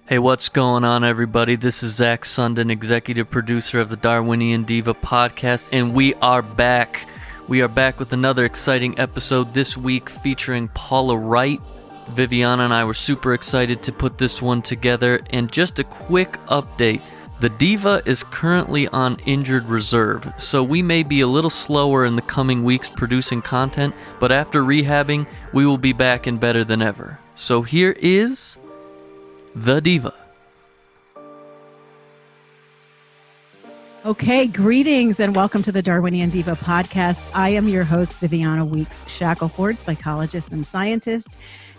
Hey, what's going on, everybody? This is Zach Sundin, executive producer of the Darwinian Diva podcast, and we are back. We are back with another exciting episode this week featuring Paula Wright. Viviana and I were super excited to put this one together, and just a quick update. The Diva is currently on injured reserve, so we may be a little slower in the coming weeks producing content, but after rehabbing, we will be back and better than ever. So here is the Diva. Okay, greetings and welcome to the Darwinian Diva podcast. I am your host, Viviana Weekes-Shackelford, psychologist and scientist.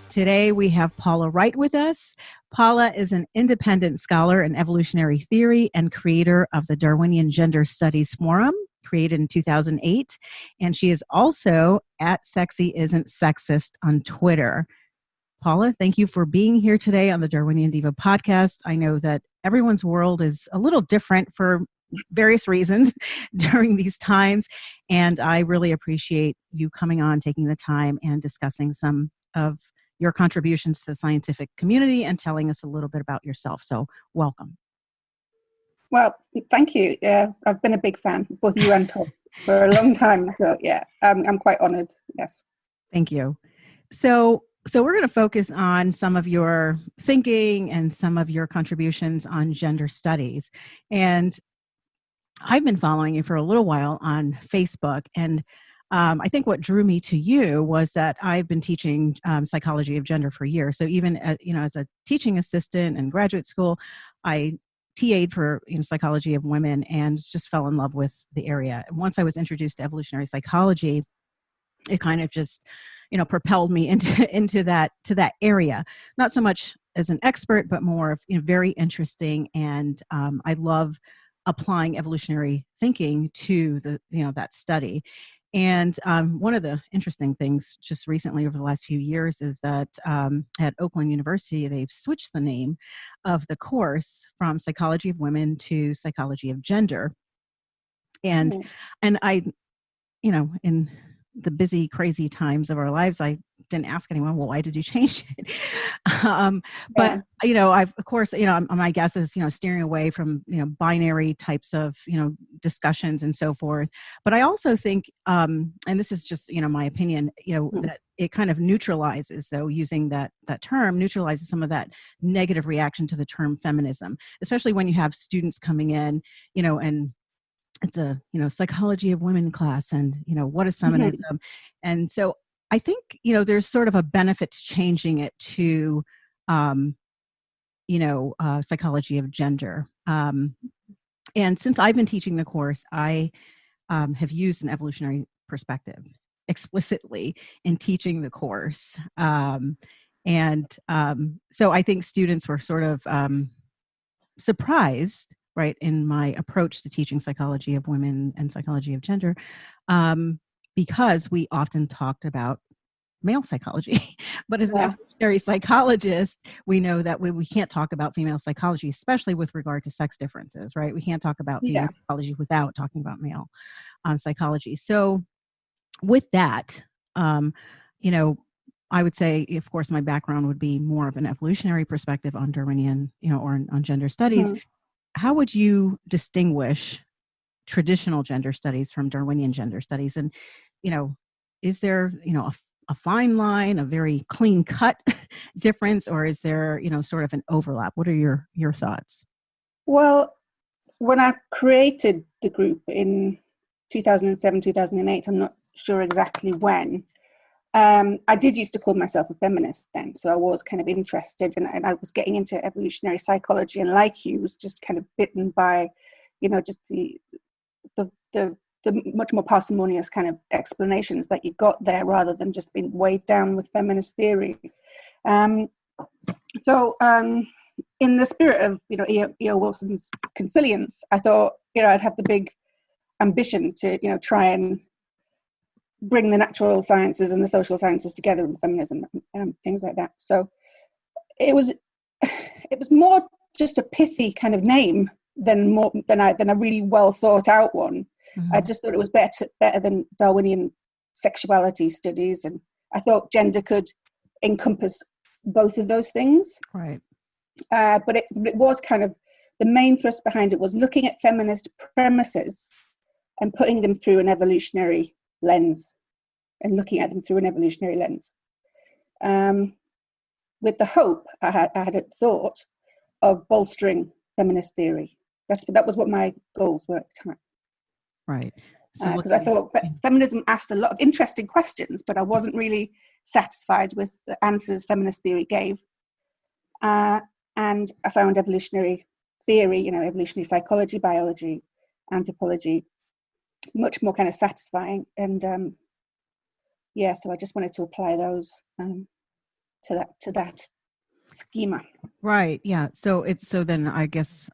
Today we have Paula Wright with us. Paula is an independent scholar in evolutionary theory and creator of the Darwinian Gender Studies Forum, created in 2008. And she is also at Sexy Isn't Sexist on Twitter. Paula, thank you for being here today on the Darwinian Diva podcast. I know that everyone's world is a little different for various reasons during these times, and I really appreciate you coming on, taking the time, and discussing some of your contributions to the scientific community and telling us a little bit about yourself. So welcome. Well, thank you. Yeah, I've been a big fan, both you and Tom, for a long time. So yeah, I'm quite honored. Yes. Thank you. So we're going to focus on some of your thinking and some of your contributions on gender studies. And I've been following you for a little while on Facebook. And I think what drew me to you was that I've been teaching psychology of gender for years. So even as a teaching assistant in graduate school, I TA'd for psychology of women and just fell in love with the area. And once I was introduced to evolutionary psychology, it kind of just propelled me into that area. Not so much as an expert, but more of very interesting. And I love applying evolutionary thinking to that study. And one of the interesting things just recently over the last few years is that at Oakland University, they've switched the name of the course from Psychology of Women to Psychology of Gender. And I, in the busy, crazy times of our lives, I didn't ask anyone, well, why did you change it? But, my guess is, steering away from, binary types of, discussions and so forth. But I also think, and this is just, my opinion, that it kind of neutralizes, though, using that term, neutralizes some of that negative reaction to the term feminism, especially when you have students coming in, and it's a, psychology of women class and, what is feminism? Mm-hmm. And so I think, there's sort of a benefit to changing it to, psychology of gender. And since I've been teaching the course, I have used an evolutionary perspective explicitly in teaching the course. So I think students were sort of surprised, right, in my approach to teaching psychology of women and psychology of gender, because we often talked about male psychology. But as an evolutionary psychologist, we know that we can't talk about female psychology, especially with regard to sex differences, right? We can't talk about female psychology without talking about male psychology. So with that, I would say, of course, my background would be more of an evolutionary perspective on Darwinian, or on gender studies. Mm-hmm. How would you distinguish traditional gender studies from Darwinian gender studies? And, is there, a fine line, a very clean cut difference, or is there, sort of an overlap? What are your thoughts? Well, when I created the group in 2007, 2008, I'm not sure exactly when, I did used to call myself a feminist then, so I was kind of interested, and I was getting into evolutionary psychology, and like you, was just kind of bitten by, just the much more parsimonious kind of explanations that you got there, rather than just being weighed down with feminist theory. So in the spirit of E.O. Wilson's consilience, I thought I'd have the big ambition to try and bring the natural sciences and the social sciences together in feminism and things like that. So it was more just a pithy kind of name than a really well thought out one. Mm-hmm. I just thought it was better than Darwinian sexuality studies, and I thought gender could encompass both of those things. Right. But it was kind of, the main thrust behind it was looking at feminist premises and putting them through an evolutionary lens, and looking at them through an evolutionary lens. With the hope, I had a thought of bolstering feminist theory. That was what my goals were at the time. Right. Because I thought feminism asked a lot of interesting questions, but I wasn't really satisfied with the answers feminist theory gave. And I found evolutionary theory, evolutionary psychology, biology, anthropology, much more kind of satisfying. And so I just wanted to apply those to that schema. Right. Yeah. So then I guess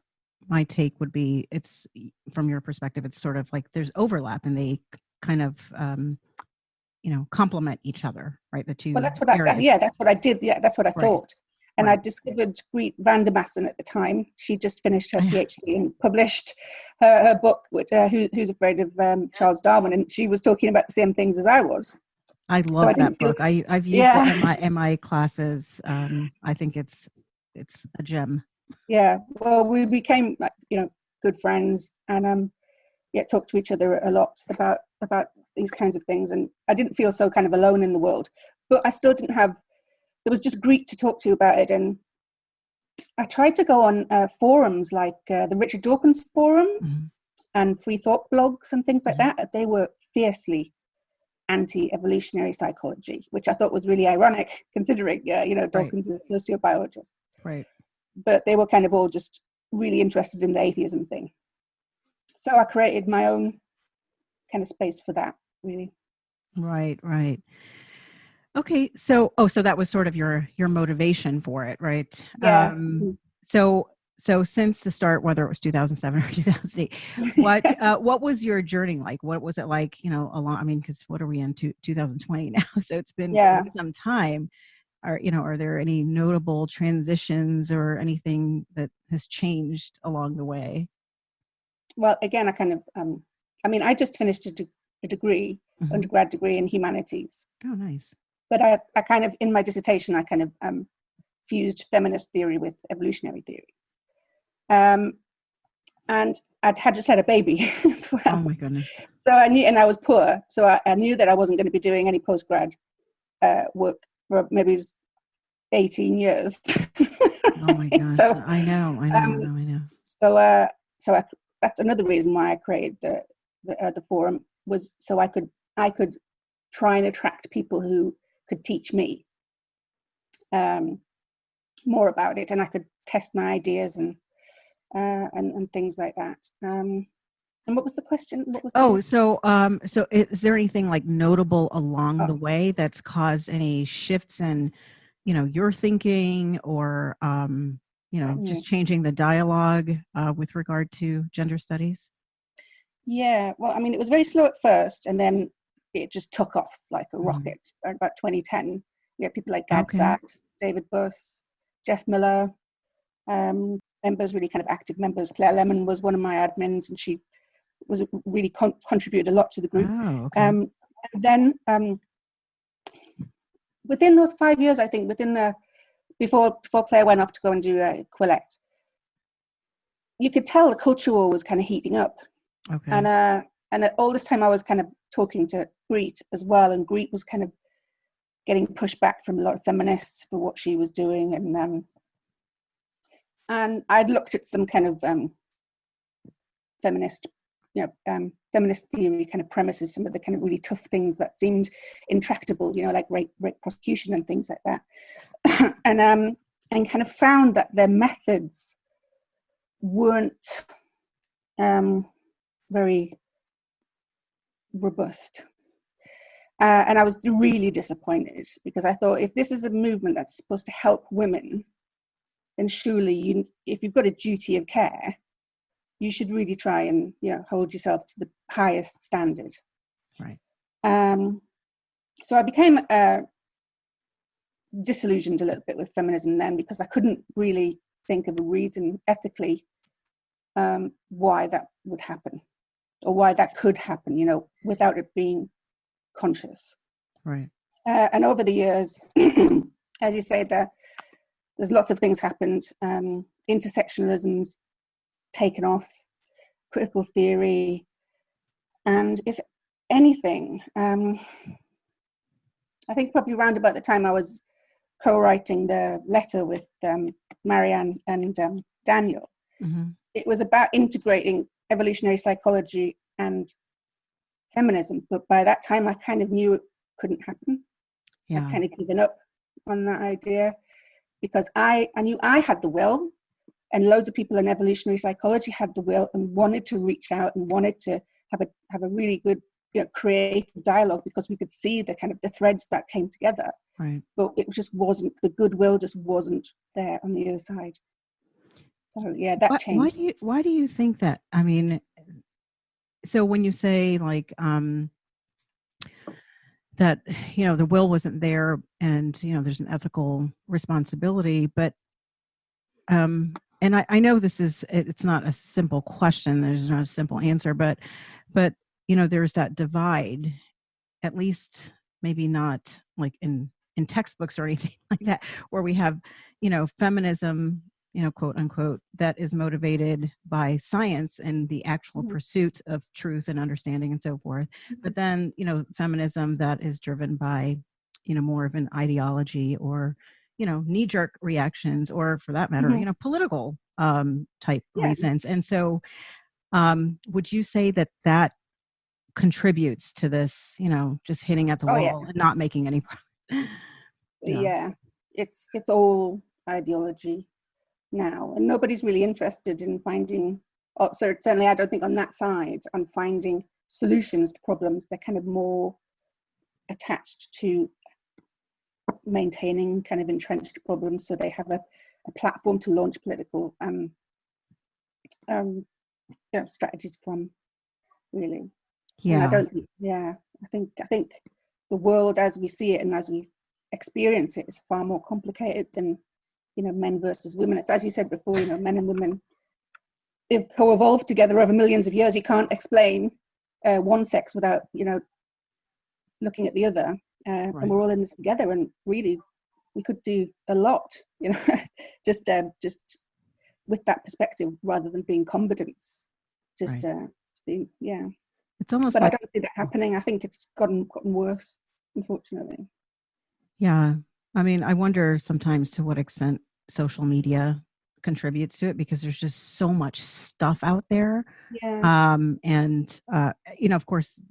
my take would be, it's, from your perspective, it's sort of like there's overlap and they kind of complement each other, right? The two. Well, that's what areas. that's what I did. Yeah, that's what I thought. And I discovered Greet Vandermassen at the time. She just finished her PhD and published her book, Who's Afraid of Charles Darwin, and she was talking about the same things as I was. I love that book. I've used it in my classes. I think it's a gem. Yeah. Well, we became good friends, and talked to each other a lot about these kinds of things. And I didn't feel so kind of alone in the world, but I still didn't have. There was just Greet to talk to about it, and I tried to go on forums like the Richard Dawkins forum and free thought blogs and things like that. They were fiercely anti-evolutionary psychology, which I thought was really ironic, considering Dawkins is a sociobiologist. Right. But they were kind of all just really interested in the atheism thing. So I created my own kind of space for that, really. Right. Okay, so that was sort of your motivation for it, right? Yeah. So since the start, whether it was 2007 or 2008, what was your journey like? What was it like? Because what are we in 2020 now? So it's been some time. Are there any notable transitions or anything that has changed along the way? Well, again, I kind of, I just finished a degree, undergrad degree in humanities. Oh, nice. But I kind of, in my dissertation, I kind of fused feminist theory with evolutionary theory. And I'd just had a baby as well. Oh my goodness. So I knew, and I was poor, so I knew that I wasn't going to be doing any postgrad work for maybe 18 years. Oh my gosh. So, I know. So that's another reason why I created the forum, was so I could try and attract people who could teach me more about it, and I could test my ideas and things like that. And what was the question? So is there anything like notable along the way that's caused any shifts in, your thinking, or just changing the dialogue with regard to gender studies? Yeah, well, it was very slow at first, and then it just took off like a rocket. About 2010, we had people like Gadzat, David Buss, Jeff Miller, members, really kind of active members. Claire Lemon was one of my admins, and she was really contributed a lot to the group. Oh, okay. And then within those 5 years, I think, before Claire went off to go and do Quillette, you could tell the culture war was kind of heating up. Okay. And all this time I was kind of talking to Greet as well, and Greet was kind of getting pushed back from a lot of feminists for what she was doing, and I'd looked at some kind of feminist theory kind of premises, some of the kind of really tough things that seemed intractable, like rape prosecution and things like that, and kind of found that their methods weren't very robust. And I was really disappointed, because I thought, if this is a movement that's supposed to help women, then surely if you've got a duty of care, you should really try and hold yourself to the highest standard. Right. So I became disillusioned a little bit with feminism then, because I couldn't really think of a reason ethically why that would happen, or why that could happen, without it being conscious. Right. And over the years, as you say, the there's lots of things happened. Intersectionalism's taken off, critical theory, and if anything, I think probably around about the time I was co-writing the letter with Marianne and Daniel, it was about integrating evolutionary psychology and feminism, but by that time I kind of knew it couldn't happen. I'd kind of given up on that idea, because I knew I had the will, and loads of people in evolutionary psychology had the will and wanted to reach out and wanted to have a really good, creative dialogue, because we could see the kind of the threads that came together. Right. But it just wasn't, the goodwill just wasn't there on the other side. So yeah, that changed. Why do you think that? I mean, so when you say like that, the will wasn't there, and there's an ethical responsibility, but and I know it's not a simple question. There's not a simple answer, but there's that divide, at least maybe not like in textbooks or anything like that, where we have, feminism, quote unquote, that is motivated by science and the actual pursuit of truth and understanding and so forth. But then, feminism that is driven by, more of an ideology or, knee-jerk reactions, or for that matter, political type reasons. And so would you say that contributes to this, just hitting at the wall and not making any progress? Yeah, it's all ideology now, and nobody's really interested in finding, certainly I don't think on that side, on finding solutions to problems. They're kind of more attached to maintaining kind of entrenched problems, so they have a platform to launch political strategies from, really. And I think the world as we see it and as we experience it is far more complicated than men versus women. It's, as you said before, men and women, they've co-evolved together over millions of years. You can't explain one sex without looking at the other, right. And we're all in this together, and really we could do a lot, just with that perspective, rather than being combatants, just being, It's almost but like, I don't see that happening. I think it's gotten worse, unfortunately. Yeah. I mean, I wonder sometimes to what extent social media contributes to it, because there's just so much stuff out there. Yeah. And of course,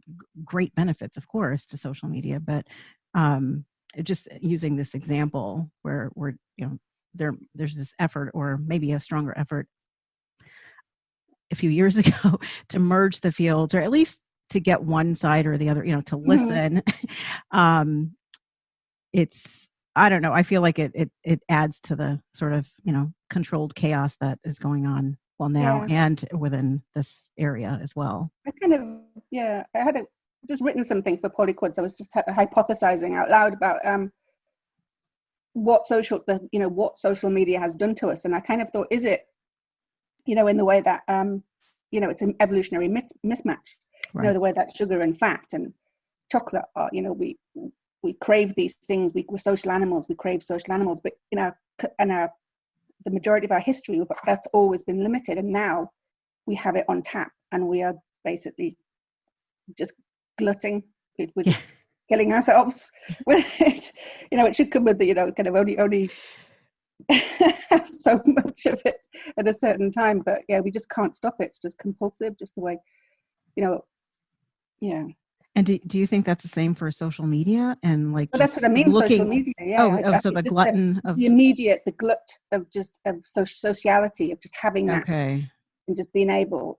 great benefits, of course, to social media, but just using this example where we're, there's this effort, or maybe a stronger effort a few years ago, to merge the fields, or at least to get one side or the other, to listen. It's, I don't know, I feel like it adds to the sort of, controlled chaos that is going on now and within this area as well. I kind of, I had just written something for Polyquids. I was just hypothesizing out loud about what social media has done to us. And I kind of thought, is it, in the way that, it's an evolutionary mismatch, right. The way that sugar and fat and chocolate are, we crave these things. We're social animals. We crave social animals, but the majority of our history, that's always been limited, and now we have it on tap, and we are basically just glutting. We're just killing ourselves with it. It should come with the kind of only so much of it at a certain time, but we just can't stop it. It's just compulsive, just the way, And do you think that's the same for social media? And like, well, that's what I mean. Social media, so the glutton of the immediate, the glut of sociality, of just having that, and just being able,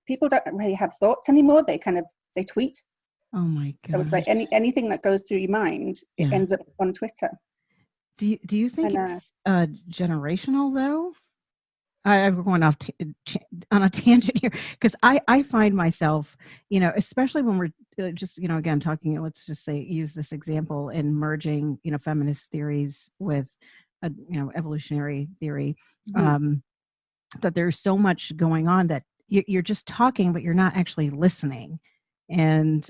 people don't really have thoughts anymore. They tweet. Oh my God! So it's like anything that goes through your mind, it ends up on Twitter. Do you think it's generational though? I'm going off on a tangent here, because I find myself, especially when we're just, again, talking, let's just say, use this example in merging, feminist theories with, evolutionary theory, that there's so much going on that you're just talking, but you're not actually listening. And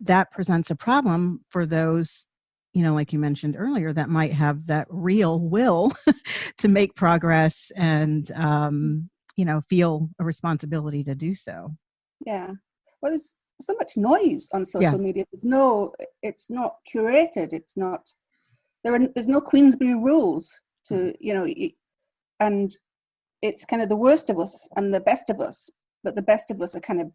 that presents a problem for those like you mentioned earlier, that might have that real will to make progress and, feel a responsibility to do so. Yeah. Well, there's so much noise on social media. It's not curated. It's not, there's no Queensberry rules to, and it's kind of the worst of us and the best of us, but the best of us are kind of,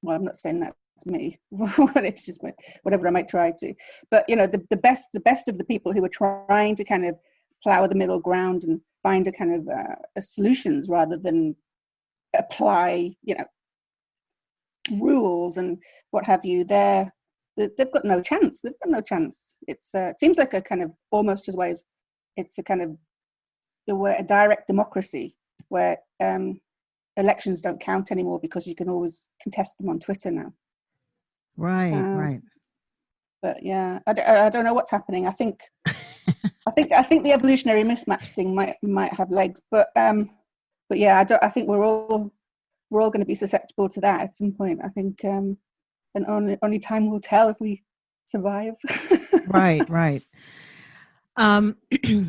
well, I'm not saying that's me, it's just whatever I might try to, but the best of the people who are trying to kind of plow the middle ground and find a kind of solutions rather than apply, rules and what have you. They've got no chance. It's it seems like a kind of almost as ways it's a kind of a direct democracy where elections don't count anymore because you can always contest them on Twitter now. Right. But yeah, I don't know what's happening. I think the evolutionary mismatch thing might have legs, but yeah, I think we're all going to be susceptible to that at some point. I think, and only time will tell if we survive. Right.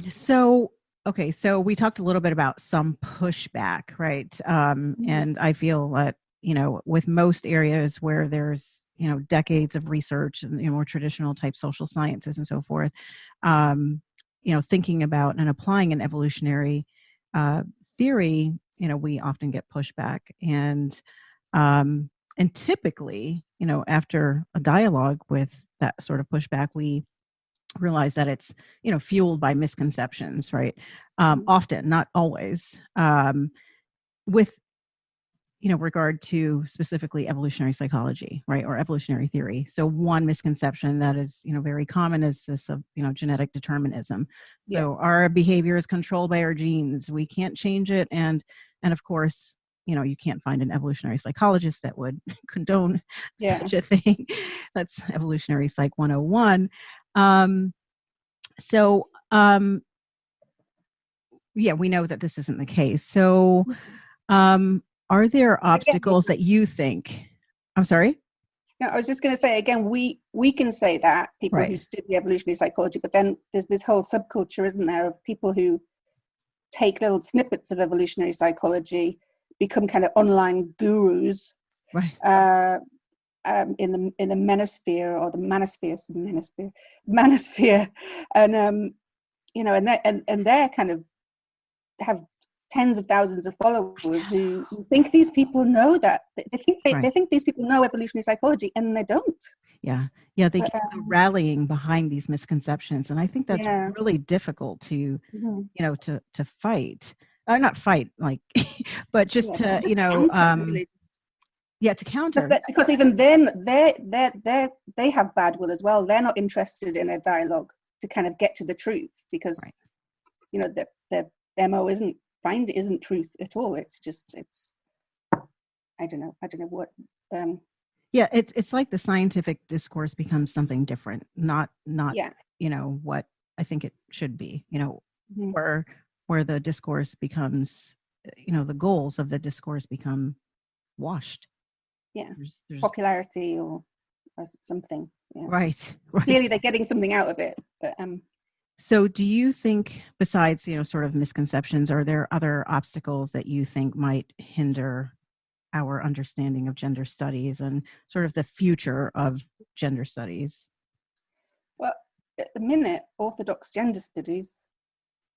So we talked a little bit about some pushback, right? And I feel that, with most areas where there's, decades of research and more traditional type social sciences and so forth, thinking about and applying an evolutionary theory, we often get pushback. And typically, after a dialogue with that sort of pushback, we realize that it's fueled by misconceptions, right? Often, not always, with regard to specifically evolutionary psychology, right, or evolutionary theory. So one misconception that is very common is this of genetic determinism. So our behavior is controlled by our genes. We can't change it, and of course, you can't find an evolutionary psychologist that would condone such a thing. That's evolutionary psych 101. We know that this isn't the case. So, are there obstacles that you think? I'm sorry? No, I was just going to say, again, we can say that, people who study evolutionary psychology, but then there's this whole subculture, isn't there, of people who take little snippets of evolutionary psychology, become kind of online gurus, right? In the manosphere or the manosphere, and and they're kind of have tens of thousands of followers who think these people know that they think these people know evolutionary psychology, and they don't. They get rallying behind these misconceptions, and I think that's really difficult to to fight, not fight, like but just to to counter, because even then they have bad will as well. They're not interested in a dialogue to kind of get to the truth, because their MO isn't truth at all. It's I don't know what it's like the scientific discourse becomes something different, not what I think it should be, where the discourse becomes, the goals of the discourse become washed. There's popularity or something. Right. Clearly they're getting something out of it, but so do you think, besides sort of misconceptions, are there other obstacles that you think might hinder our understanding of gender studies and sort of the future of gender studies? Well, at the minute, orthodox gender studies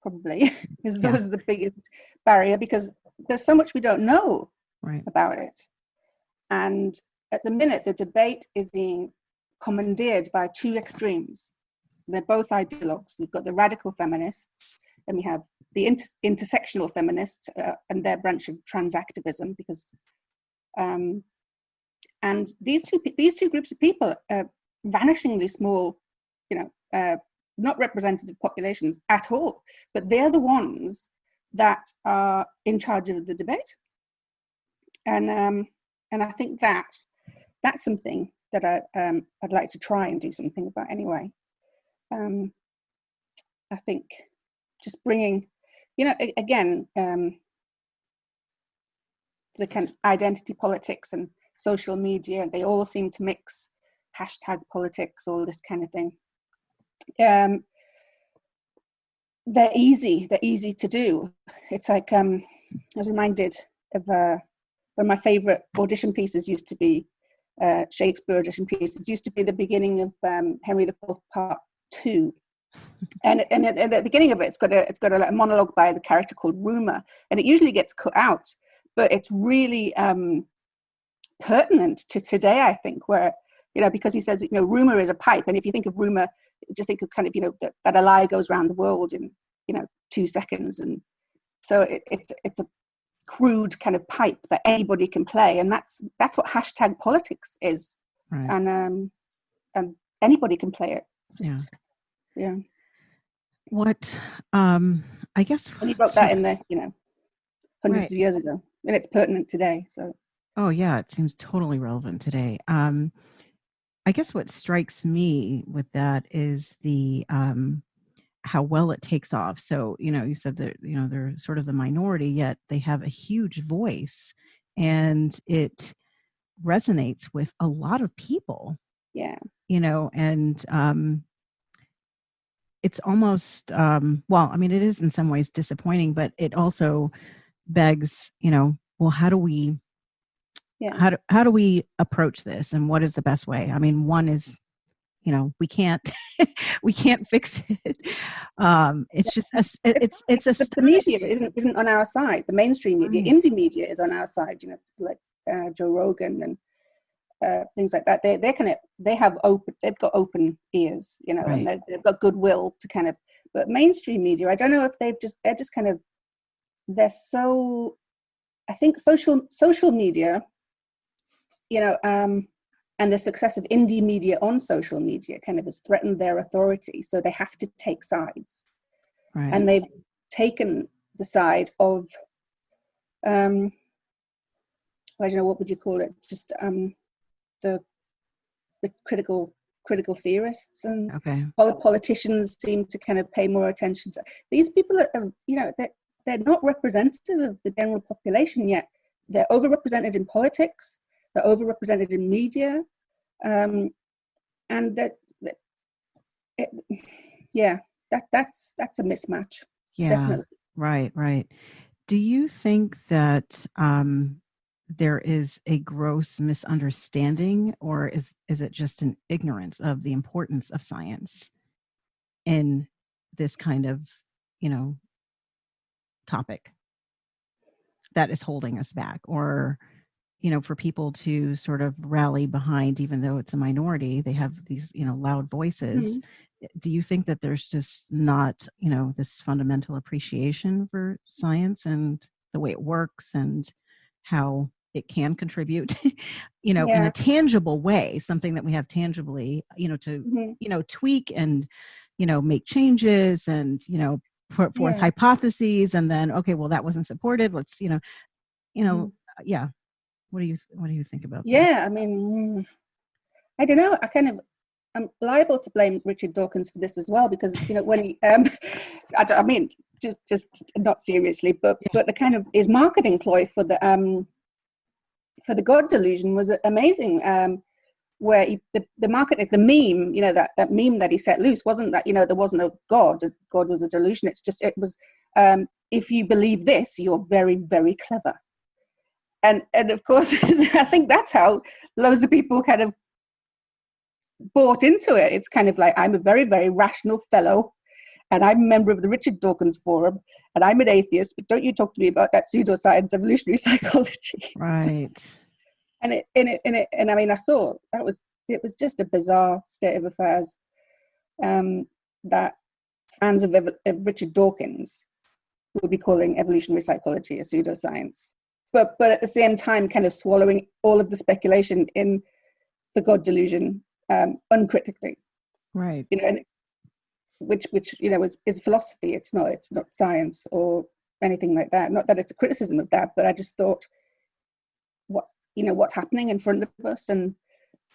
probably is the biggest barrier, because there's so much we don't know about it. And at the minute, the debate is being commandeered by two extremes. They're both ideologues. We've got the radical feminists, and we have the intersectional feminists and their branch of transactivism, because and these two groups of people are vanishingly small, not representative populations at all, but they're the ones that are in charge of the debate. And I think that's something that I'd like to try and do something about anyway. I think just bringing, again, the kind of identity politics and social media, they all seem to mix hashtag politics, all this kind of thing. they're easy to do. It's like I was reminded of one of my favorite audition pieces used to be Shakespeare audition pieces used to be the beginning of Henry IV Part 2. And at the beginning of it, it's got a monologue by the character called Rumour, and it usually gets cut out, but it's really pertinent to today, I think, where, because he says, rumour is a pipe, and if you think of rumour, just think of kind of, that a lie goes around the world in 2 seconds, and so it's a crude kind of pipe that anybody can play, and that's what hashtag politics is, right. and anybody can play it. Yeah. What I guess, and he wrote that in the hundreds of years ago, and it's pertinent today. So oh yeah, it seems totally relevant today. I guess what strikes me with that is the how well it takes off. So you said that they're sort of the minority, yet they have a huge voice, and it resonates with a lot of people. Yeah. And it's almost well, I mean, it is in some ways disappointing, but it also begs, well, how do we approach this, and what is the best way? I mean, one is, we can't fix it. It's just the media isn't on our side. The mainstream media, indie media is on our side. Like Joe Rogan and things like that. They've got open ears, right. and they've got goodwill to kind of. But mainstream media, I don't know if they're just kind of, they're so. I think social media, and the success of indie media on social media kind of has threatened their authority, so they have to take sides, right. and they've taken the side of, I don't know, what would you call it? Just the critical theorists, and okay. Politicians seem to kind of pay more attention to these people. They're not representative of the general population yet. They're overrepresented in politics. They're overrepresented in media, and that's a mismatch. Yeah, definitely. Right. Do you think that there is a gross misunderstanding, or is it just an ignorance of the importance of science in this kind of, topic that is holding us back, or, for people to sort of rally behind, even though it's a minority, they have these, loud voices. Mm-hmm. Do you think that there's just not, this fundamental appreciation for science and the way it works and how it can contribute, in a tangible way, something that we have tangibly, to, mm-hmm. Tweak and, make changes and, put forth hypotheses, and then, okay, well, that wasn't supported. Let's, mm-hmm. Yeah. What do you think about that? Yeah, I mean, I don't know. I'm liable to blame Richard Dawkins for this as well, because when he, I mean, just not seriously, but the kind of his marketing ploy for the God delusion was amazing. Where the market, the meme, that meme that he set loose wasn't that there wasn't a God. God was a delusion. It was if you believe this, you're very, very clever. And of course, I think that's how loads of people kind of bought into it. It's kind of like, I'm a very, very rational fellow, and I'm a member of the Richard Dawkins Forum, and I'm an atheist, but don't you talk to me about that pseudoscience, evolutionary psychology. Right. And I mean, I saw it was just a bizarre state of affairs, that fans of Richard Dawkins would be calling evolutionary psychology a pseudoscience. But at the same time, kind of swallowing all of the speculation in the God delusion uncritically, right? And which is philosophy. It's not science or anything like that. Not that it's a criticism of that, but I just thought, what's happening in front of us, and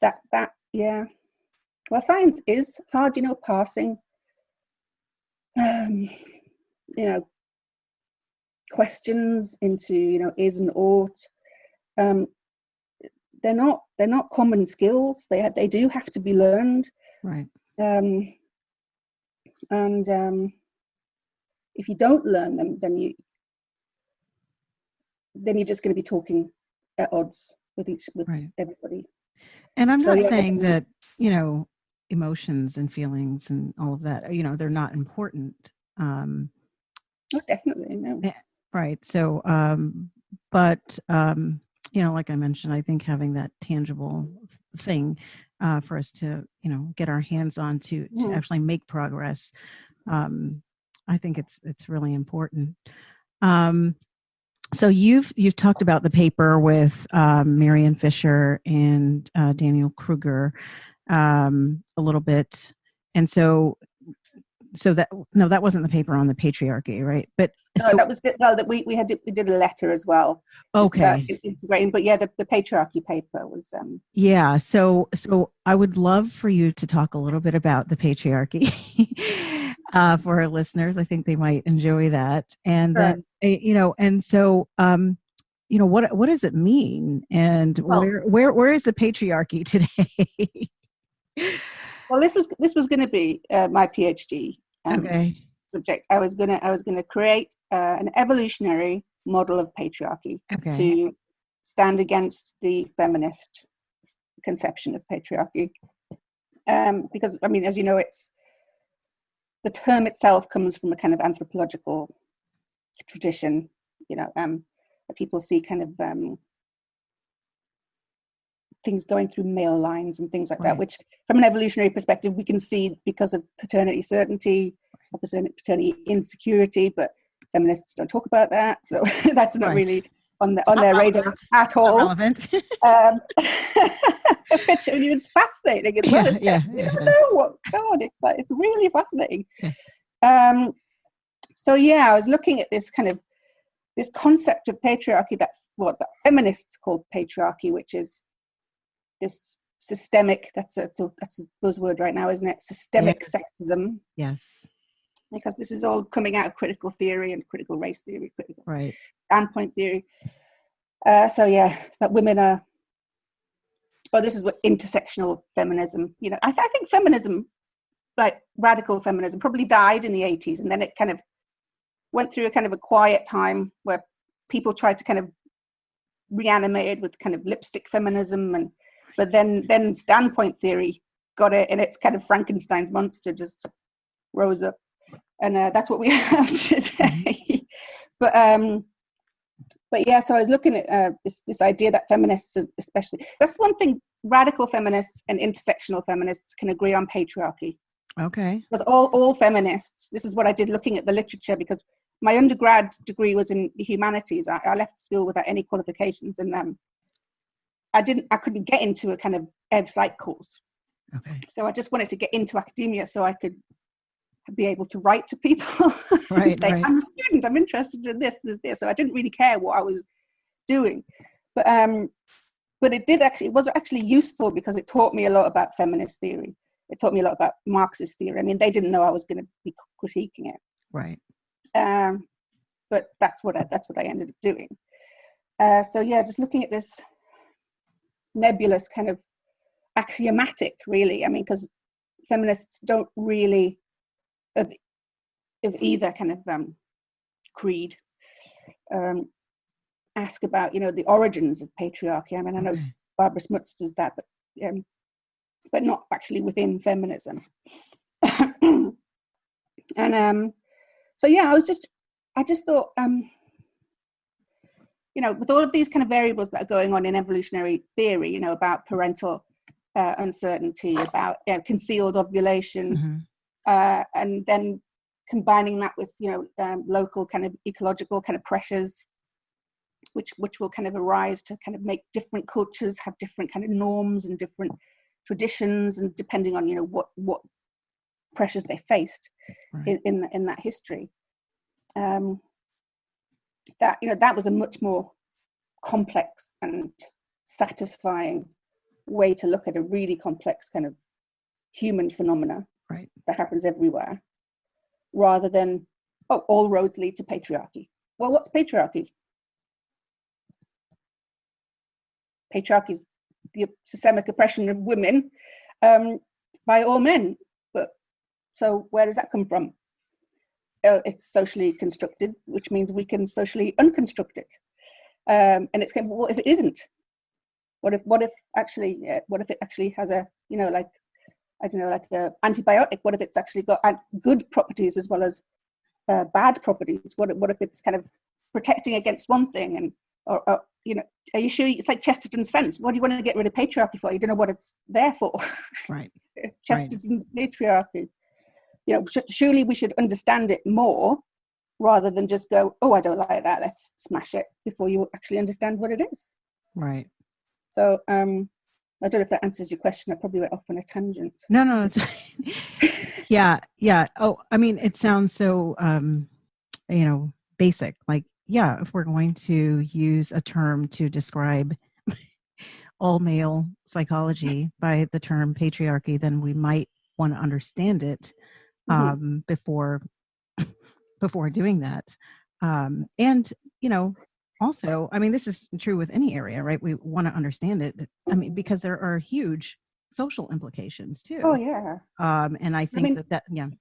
that well, science is hard, parsing, questions into is and ought. They're not common skills. They do have to be learned, right? And if you don't learn them, then you're just going to be talking at odds with Right. everybody. And I'm So, not yeah, saying that, emotions and feelings and all of that, they're not important. Oh, definitely, no. Right. So, but, like I mentioned, I think having that tangible thing for us to, get our hands on to actually make progress, I think it's really important. So you've talked about the paper with Marian Fisher and Daniel Kruger a little bit, and so that wasn't the paper on the patriarchy, right? But no, that was that we did a letter as well. Okay. Integrating, but yeah, the patriarchy paper was. Yeah, so I would love for you to talk a little bit about the patriarchy for our listeners. I think they might enjoy that, and then and so what does it mean, and where is the patriarchy today? Well, this was going to be my PhD Okay. subject. I was gonna create an evolutionary model of patriarchy to stand against the feminist conception of patriarchy. Because I mean, as you know, it's the term itself comes from a kind of anthropological tradition. That people see kind of things going through male lines and things like that, which from an evolutionary perspective we can see because of paternity certainty or paternity insecurity, but feminists don't talk about that, so that's not really on their radar at all. Relevant. It's fascinating as well. God, it's really fascinating. So yeah, I was looking at this concept of patriarchy, that's what the feminists call patriarchy, which is this systemic, that's a buzzword right now, isn't it? Systemic sexism. Yes. Because this is all coming out of critical theory and critical race theory, critical standpoint theory. So yeah, that women are, this is what intersectional feminism, I think feminism, like radical feminism, probably died in the 80s, and then it kind of went through a kind of a quiet time where people tried to kind of reanimate it with kind of lipstick feminism, but then standpoint theory got it, and it's kind of Frankenstein's monster just rose up, and that's what we have today. But yeah, so I was looking at this idea that feminists, especially, that's one thing, radical feminists and intersectional feminists can agree on patriarchy. Okay. Because all feminists, this is what I did looking at the literature, because my undergrad degree was in the humanities. I left school without any qualifications, and I couldn't get into a kind of Ev Psych course. Okay. So I just wanted to get into academia so I could be able to write to people and say, I'm a student, I'm interested in this. So I didn't really care what I was doing. But it was actually useful because it taught me a lot about feminist theory. It taught me a lot about Marxist theory. I mean, they didn't know I was going to be critiquing it. Right. But that's what I ended up doing. So yeah, just looking at this nebulous kind of axiomatic, really. I mean, because feminists don't really of either kind of creed ask about the origins of patriarchy. I mean, I know Barbara Smuts does that, but not actually within feminism. And so yeah, I just thought with all of these kind of variables that are going on in evolutionary theory, about parental uncertainty, about concealed ovulation, and then combining that with local kind of ecological kind of pressures, which will kind of arise to kind of make different cultures have different kind of norms and different traditions, and depending on what pressures they faced in that history. That was a much more complex and satisfying way to look at a really complex kind of human phenomena that happens everywhere, rather than all roads lead to patriarchy. Well, what's patriarchy? Patriarchy is the systemic oppression of women by all men, but So where does that come from? It's socially constructed, which means we can socially unconstruct it. And it's what if it isn't? What if it actually has a, like, I don't know, like a antibiotic? What if it's actually got good properties as well as bad properties? What if it's kind of protecting against one thing, and or are you sure? It's like Chesterton's fence. What do you want to get rid of patriarchy for? You don't know what it's there for. Right. Chesterton's patriarchy. Surely we should understand it more rather than just go, oh, I don't like that, let's smash it, before you actually understand what it is. Right. So I don't know if that answers your question. I probably went off on a tangent. No. Yeah. Oh, I mean, it sounds so, basic. Like, yeah, if we're going to use a term to describe all male psychology by the term patriarchy, then we might want to understand it before doing that. And, also, I mean, this is true with any area, right? We want to understand it. I mean, because there are huge social implications too. Oh, yeah. And I think that the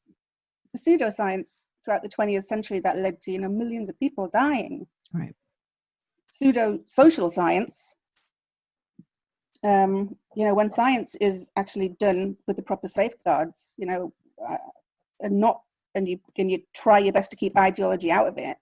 pseudoscience throughout the 20th century that led to, millions of people dying. Right. Pseudosocial science, when science is actually done with the proper safeguards, and you try your best to keep ideology out of it,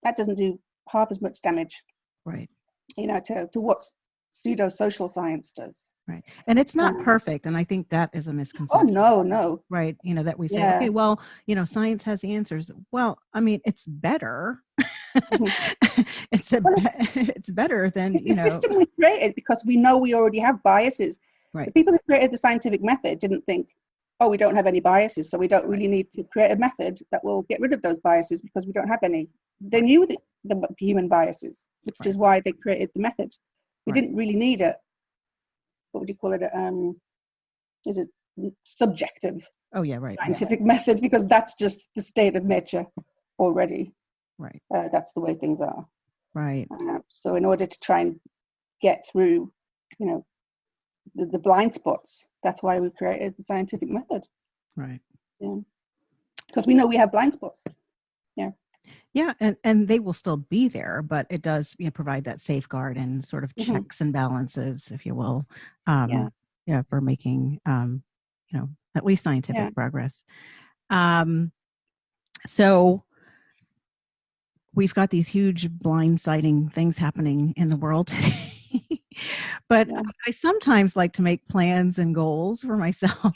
that doesn't do half as much damage, right, to what pseudo-social science does. Right. And it's not perfect, and I think that is a misconception. Oh, no. Right, that we say, okay, well, science has the answers. Well, I mean, it's better. It's better than, the system we created, because we know we already have biases. Right. The people who created the scientific method didn't think, oh, we don't have any biases, so we don't really need to create a method that will get rid of those biases, because we don't have any. They knew the human biases, which is why they created the method. We didn't really need it. What would you call it? Is it subjective? Oh, yeah, right. Scientific method, because that's just the state of nature already. Right. That's the way things are. Right. So in order to try and get through, the blind spots, that's why we created the scientific method. Right. Yeah. Because we know we have blind spots. Yeah. Yeah, and they will still be there, but it does provide that safeguard and sort of checks and balances, if you will, for making at least scientific progress. So we've got these huge blindsiding things happening in the world today. But I sometimes like to make plans and goals for myself.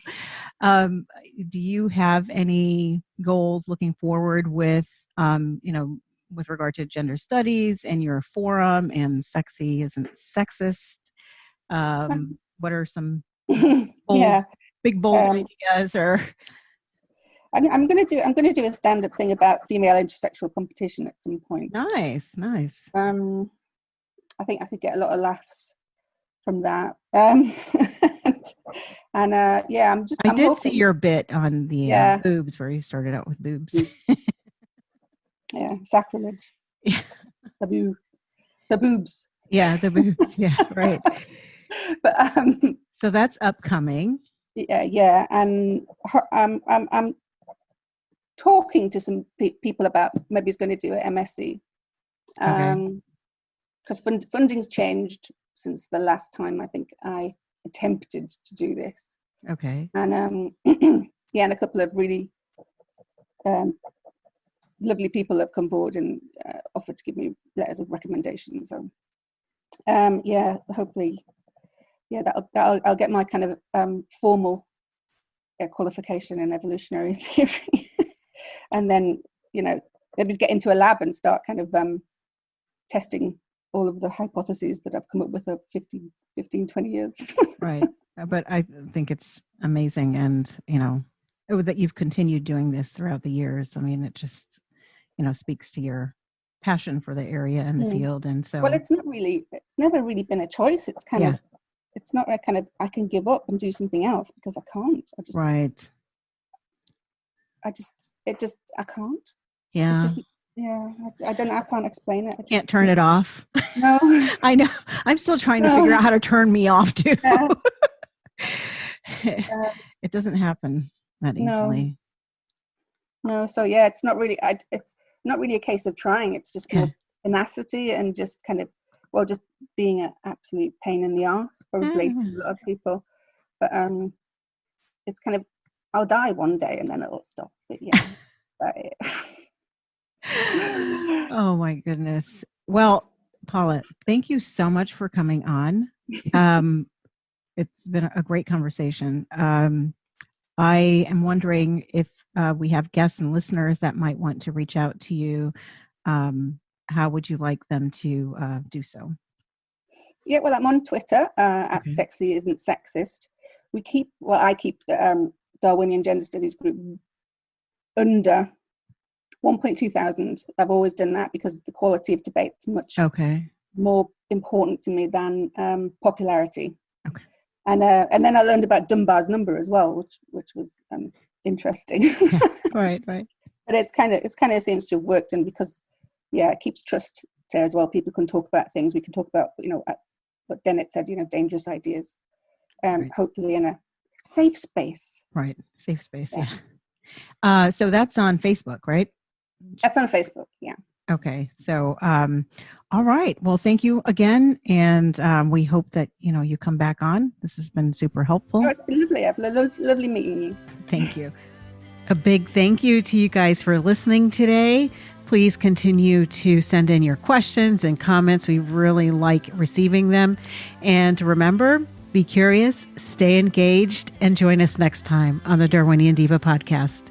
Do you have any goals looking forward with regard to gender studies and your forum and sexy isn't sexist? What are some big bold ideas? Or I'm going to do a stand-up thing about female intersexual competition at some point. Nice. I think I could get a lot of laughs from that. I did see your bit on the boobs, where you started out with boobs. Yeah, sacrilege. Yeah. Taboo. The boobs. Yeah, the boobs. Yeah, right. But so that's upcoming. Yeah, and I'm talking to some people about maybe he's going to do an MSc. Because funding's changed since the last time I think I attempted to do this. Okay. And and a couple of really lovely people have come forward and offered to give me letters of recommendation. So hopefully, I'll get my kind of formal qualification in evolutionary theory, and then maybe get into a lab and start kind of testing all of the hypotheses that I've come up with over 20 years. Right. But I think it's amazing. And, that you've continued doing this throughout the years. I mean, it just, speaks to your passion for the area and the field. And so, well, it's never really been a choice. It's kind of, it's not a kind of, I can give up and do something else, because I can't. I can't. Yeah. It's just, I don't know. I can't explain it. Can't turn it off. No. I know. I'm still trying to figure out how to turn me off too. It doesn't happen that easily. No. So yeah, it's not really a case of trying. It's just more tenacity and just kind of, well, just being an absolute pain in the arse, probably to a lot of people. But it's kind of, I'll die one day and then it'll stop. But yeah. Oh my goodness. Well, Paula, thank you so much for coming on. It's been a great conversation. I am wondering if we have guests and listeners that might want to reach out to you. How would you like them to do so? Yeah, well, I'm on Twitter at Sexy Isn't Sexist. I keep the Darwinian Gender Studies group under 1.2 thousand. I've always done that because the quality of debate is much more important to me than popularity. Okay. And then I learned about Dunbar's number as well, which was interesting. Yeah. Right. But it kind of seems to have worked, and because it keeps trust there as well. People can talk about things. We can talk about what Dennett said, dangerous ideas, hopefully in a safe space. Right, safe space. Yeah. So that's on Facebook, right? That's on Facebook. Yeah. Okay. So, all right. Well, thank you again. And we hope that, you come back on. This has been super helpful. Oh, it's been lovely. I've lovely meeting you. Thank you. A big thank you to you guys for listening today. Please continue to send in your questions and comments. We really like receiving them. And remember, be curious, stay engaged, and join us next time on the Darwinian Diva podcast.